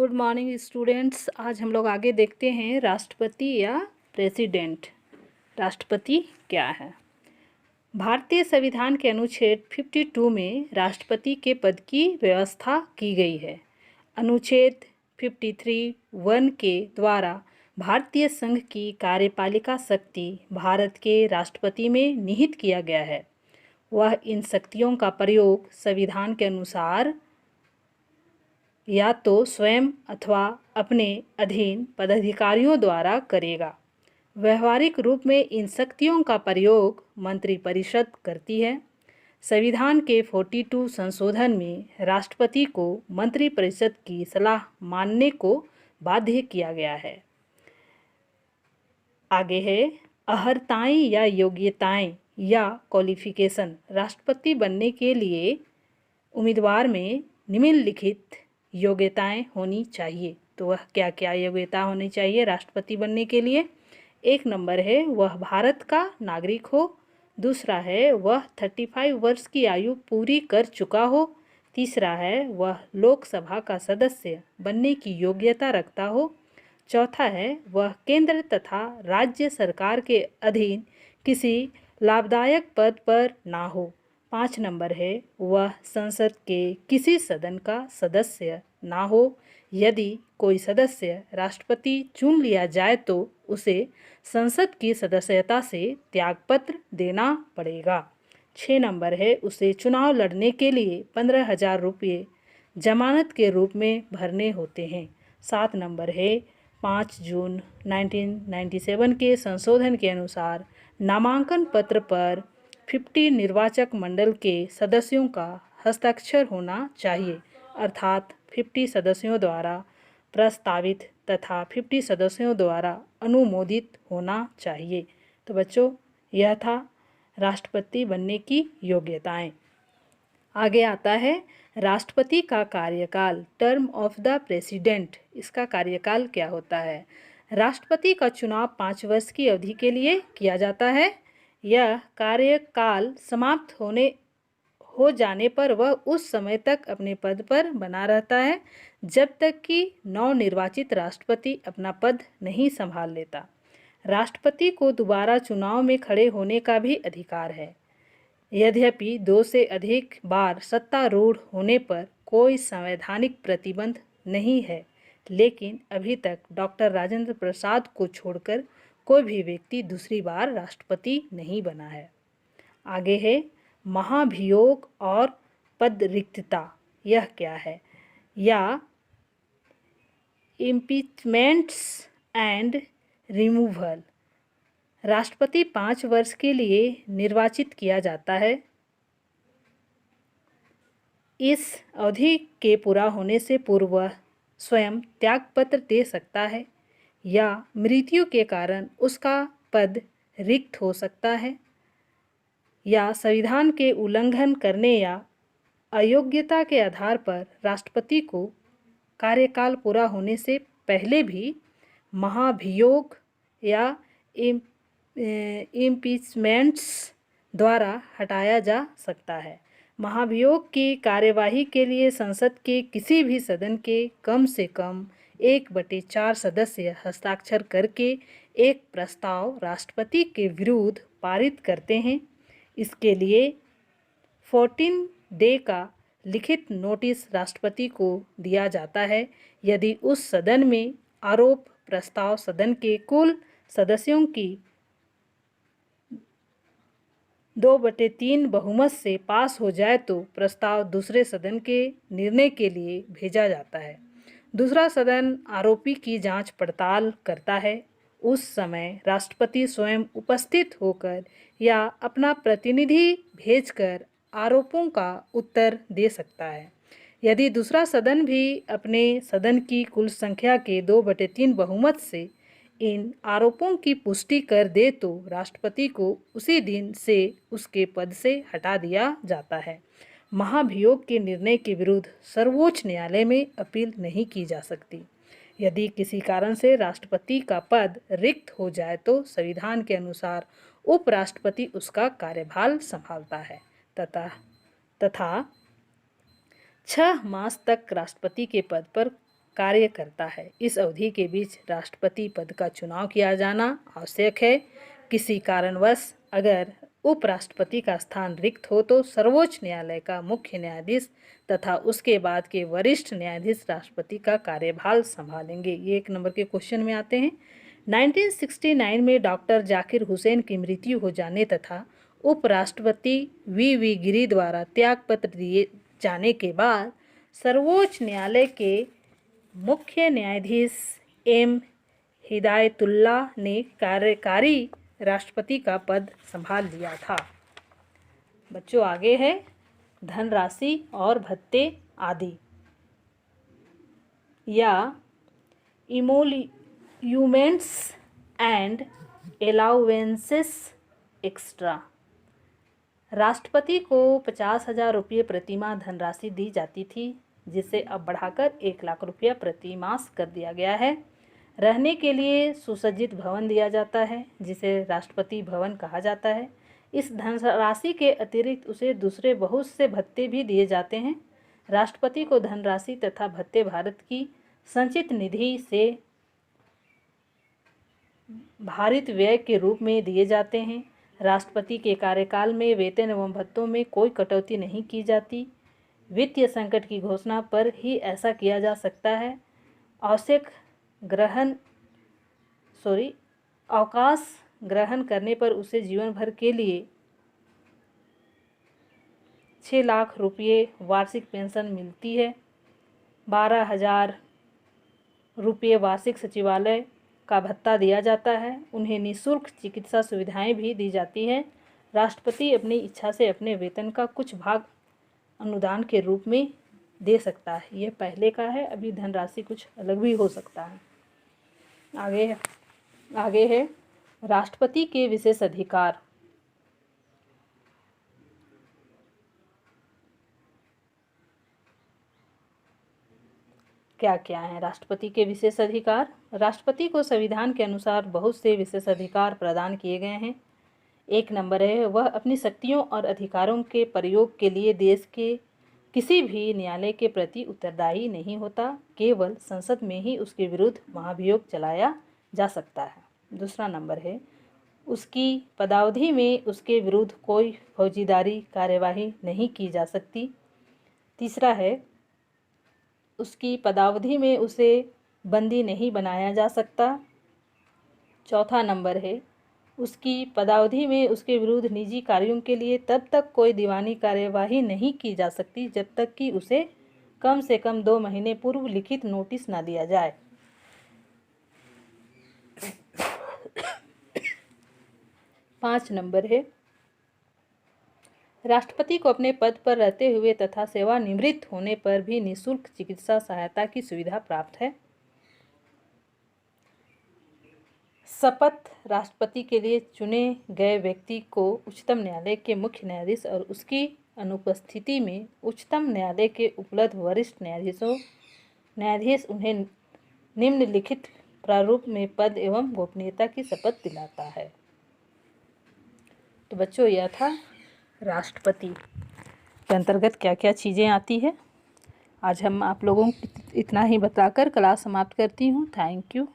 Good morning students. आज हम लोग आगे देखते हैं राष्ट्रपति या प्रेसिडेंट। राष्ट्रपति क्या है? भारतीय संविधान के अनुच्छेद 52 में राष्ट्रपति के पद की व्यवस्था की गई है। अनुच्छेद 53(1) के द्वारा भारतीय संघ की कार्यपालिका शक्ति भारत के राष्ट्रपति में निहित किया गया है। वह इन शक्तियों का प्रयोग संविधान के अनुसार या तो स्वयं अथवा अपने अधीन पदाधिकारियों द्वारा करेगा। व्यवहारिक रूप में इन शक्तियों का प्रयोग मंत्रिपरिषद करती है। संविधान के 42 संशोधन में राष्ट्रपति को मंत्रिपरिषद की सलाह मानने को बाध्य किया गया है। आगे है अर्हताएं या योग्यताएं या क्वालिफिकेशन। राष्ट्रपति बनने के लिए उम्मीदवार में निम्नलिखित योग्यताएं होनी चाहिए। तो वह क्या क्या योग्यता होनी चाहिए राष्ट्रपति बनने के लिए? 1 नंबर है वह भारत का नागरिक हो। दूसरा है वह 35 वर्ष की आयु पूरी कर चुका हो। तीसरा है वह लोकसभा का सदस्य बनने की योग्यता रखता हो। चौथा है वह केंद्र तथा राज्य सरकार के अधीन किसी लाभदायक पद पर ना हो। 5 नंबर है वह संसद के किसी सदन का सदस्य ना हो। यदि कोई सदस्य राष्ट्रपति चुन लिया जाए तो उसे संसद की सदस्यता से त्यागपत्र देना पड़ेगा। 6 नंबर है उसे चुनाव लड़ने के लिए 15,000 रुपये जमानत के रूप में भरने होते हैं। 7 नंबर है 5 जून 1997 के संशोधन के अनुसार नामांकन पत्र पर 50 निर्वाचक मंडल के सदस्यों का हस्ताक्षर होना चाहिए, अर्थात 50 सदस्यों द्वारा प्रस्तावित तथा 50 सदस्यों द्वारा अनुमोदित होना चाहिए। तो बच्चों, यह था राष्ट्रपति बनने की योग्यताएं। आगे आता है राष्ट्रपति का कार्यकाल, टर्म ऑफ द प्रेसिडेंट। इसका कार्यकाल क्या होता है? राष्ट्रपति का चुनाव 5 वर्ष की अवधि के लिए किया जाता है। यह कार्यकाल समाप्त हो जाने पर वह उस समय तक अपने पद पर बना रहता है जब तक कि नवनिर्वाचित राष्ट्रपति अपना पद नहीं संभाल लेता। राष्ट्रपति को दोबारा चुनाव में खड़े होने का भी अधिकार है। यद्यपि 2 से अधिक बार सत्तारूढ़ होने पर कोई संवैधानिक प्रतिबंध नहीं है, लेकिन अभी तक डॉक्टर राजेंद्र प्रसाद को छोड़कर कोई भी व्यक्ति दूसरी बार राष्ट्रपति नहीं बना है। आगे है महाभियोग और पद रिक्तता। यह क्या है? या इम्पीचमेंट्स एंड रिमूवल। राष्ट्रपति 5 वर्ष के लिए निर्वाचित किया जाता है। इस अवधि के पूरा होने से पूर्व स्वयं त्यागपत्र दे सकता है या मृत्यु के कारण उसका पद रिक्त हो सकता है, या संविधान के उल्लंघन करने या अयोग्यता के आधार पर राष्ट्रपति को कार्यकाल पूरा होने से पहले भी महाभियोग या इम्पीचमेंट्स द्वारा हटाया जा सकता है। महाभियोग की कार्यवाही के लिए संसद के किसी भी सदन के कम से कम 1/4 सदस्य हस्ताक्षर करके एक प्रस्ताव राष्ट्रपति के विरुद्ध पारित करते हैं। इसके लिए 14 डे का लिखित नोटिस राष्ट्रपति को दिया जाता है। यदि उस सदन में आरोप प्रस्ताव सदन के कुल सदस्यों की 2/3 बहुमत से पास हो जाए तो प्रस्ताव दूसरे सदन के निर्णय के लिए भेजा जाता है। दूसरा सदन आरोपी की जांच पड़ताल करता है। उस समय राष्ट्रपति स्वयं उपस्थित होकर या अपना प्रतिनिधि भेजकर आरोपों का उत्तर दे सकता है। यदि दूसरा सदन भी अपने सदन की कुल संख्या के 2/3 बहुमत से इन आरोपों की पुष्टि कर दे तो राष्ट्रपति को उसी दिन से उसके पद से हटा दिया जाता है। महाभियोग के निर्णय के विरुद्ध सर्वोच्च न्यायालय में अपील नहीं की जा सकती। यदि किसी कारण से राष्ट्रपति का पद रिक्त हो जाए तो संविधान के अनुसार उपराष्ट्रपति उसका कार्यभार संभालता है तथा 6 मास तक राष्ट्रपति के पद पर कार्य करता है। इस अवधि के बीच राष्ट्रपति पद का चुनाव किया जाना आवश्यक है। किसी कारणवश अगर उपराष्ट्रपति का स्थान रिक्त हो तो सर्वोच्च न्यायालय का मुख्य न्यायाधीश तथा उसके बाद के वरिष्ठ न्यायाधीश राष्ट्रपति का कार्यभार संभालेंगे। ये 1 नंबर के क्वेश्चन में आते हैं। 1969 में डॉक्टर जाकिर हुसैन की मृत्यु हो जाने तथा उपराष्ट्रपति वी गिरी द्वारा त्यागपत्र दिए जाने के बाद सर्वोच्च न्यायालय के मुख्य न्यायाधीश एम हिदायतुल्लाह ने कार्यकारी राष्ट्रपति का पद संभाल लिया था। बच्चों आगे है धनराशि और भत्ते आदि या इमोल्यूमेंट्स एंड अलाउंसेस एक्स्ट्रा। राष्ट्रपति को 50,000 रुपये प्रतिमाह धनराशि दी जाती थी, जिसे अब बढ़ाकर 1 लाख रुपया प्रति मास कर दिया गया है। रहने के लिए सुसज्जित भवन दिया जाता है, जिसे राष्ट्रपति भवन कहा जाता है। इस धनराशि के अतिरिक्त उसे दूसरे बहुत से भत्ते भी दिए जाते हैं। राष्ट्रपति को धनराशि तथा भत्ते भारत की संचित निधि से भारित व्यय के रूप में दिए जाते हैं। राष्ट्रपति के कार्यकाल में वेतन एवं भत्तों में कोई कटौती नहीं की जाती। वित्तीय संकट की घोषणा पर ही ऐसा किया जा सकता है। अवकाश ग्रहण करने पर उसे जीवन भर के लिए 6 लाख रुपये वार्षिक पेंशन मिलती है। 12,000 रुपये वार्षिक सचिवालय का भत्ता दिया जाता है। उन्हें निःशुल्क चिकित्सा सुविधाएं भी दी जाती हैं। राष्ट्रपति अपनी इच्छा से अपने वेतन का कुछ भाग अनुदान के रूप में दे सकता है। यह पहले का है, अभी धनराशि कुछ अलग भी हो सकता है। आगे है राष्ट्रपति के विशेष अधिकार। क्या क्या है राष्ट्रपति के विशेष अधिकार? राष्ट्रपति को संविधान के अनुसार बहुत से विशेष अधिकार प्रदान किए गए हैं। 1 नंबर है वह अपनी शक्तियों और अधिकारों के प्रयोग के लिए देश के किसी भी न्यायालय के प्रति उत्तरदायी नहीं होता। केवल संसद में ही उसके विरुद्ध महाभियोग चलाया जा सकता है। 2 नंबर है उसकी पदावधि में उसके विरुद्ध कोई फौजदारी कार्यवाही नहीं की जा सकती। 3 है उसकी पदावधि में उसे बंदी नहीं बनाया जा सकता। 4 नंबर है उसकी पदावधि में उसके विरुद्ध निजी कार्यों के लिए तब तक कोई दीवानी कार्यवाही नहीं की जा सकती जब तक कि उसे कम से कम 2 महीने पूर्व लिखित नोटिस न दिया जाए। 5 नंबर है राष्ट्रपति को अपने पद पर रहते हुए तथा सेवानिवृत्त होने पर भी निःशुल्क चिकित्सा सहायता की सुविधा प्राप्त है। शपथ राष्ट्रपति के लिए चुने गए व्यक्ति को उच्चतम न्यायालय के मुख्य न्यायाधीश और उसकी अनुपस्थिति में उच्चतम न्यायालय के उपलब्ध वरिष्ठ न्यायाधीश उन्हें निम्नलिखित प्रारूप में पद एवं गोपनीयता की शपथ दिलाता है। तो बच्चों यह था राष्ट्रपति के अंतर्गत क्या क्या चीज़ें आती है। आज हम आप लोगों को इतना ही बताकर क्लास समाप्त करती हूँ। Thank you.